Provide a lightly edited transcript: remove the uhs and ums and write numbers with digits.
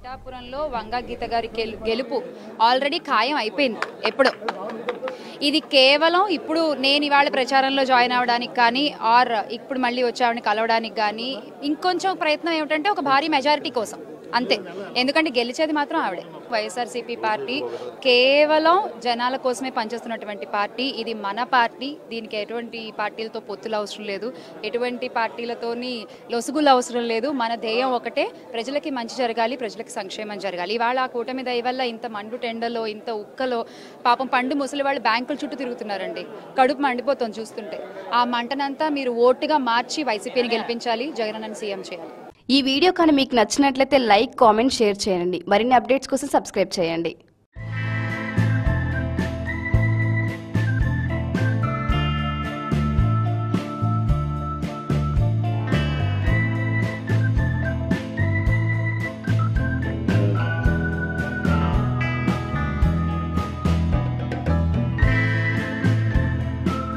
పిఠాపురంలో వంగా గీత గారి గెలుపు ఆల్రెడీ ఖాయం అయిపోయింది ఎప్పుడో. ఇది కేవలం ఇప్పుడు నేను ఇవాళ ప్రచారంలో జాయిన్ అవ్వడానికి కానీ ఆర్ ఇప్పుడు మళ్ళీ వచ్చామని కలవడానికి కానీ ఇంకొంచెం ప్రయత్నం ఏమిటంటే ఒక భారీ మెజారిటీ కోసం అంతే. ఎందుకంటే గెలిచేది మాత్రం ఆవిడే. వైఎస్ఆర్సీపీ పార్టీ కేవలం జనాల కోసమే పనిచేస్తున్నటువంటి పార్టీ. ఇది మన పార్టీ. దీనికి ఎటువంటి పార్టీలతో పొత్తులు అవసరం లేదు, ఎటువంటి పార్టీలతోని లొసుగులు అవసరం లేదు. మన ధ్యేయం ఒకటే, ప్రజలకి మంచి జరగాలి, ప్రజలకి సంక్షేమం జరగాలి. ఇవాళ ఆ కూటమి దయ వల్ల ఇంత మండు టెండలో ఇంత ఉక్కలో పాపం పండు ముసలి వాళ్ళు బ్యాంకుల చుట్టూ తిరుగుతున్నారండి. కడుపు మండిపోతుంది చూస్తుంటే. ఆ మంటనంతా మీరు ఓటుగా మార్చి వైసీపీని గెలిపించాలి, జగనన్నని సీఎం చేయాలి. ఈ వీడియో కానీ మీకు నచ్చినట్లయితే లైక్, కామెంట్, షేర్ చేయండి. మరిన్ని అప్డేట్స్ కోసం సబ్స్క్రైబ్ చేయండి.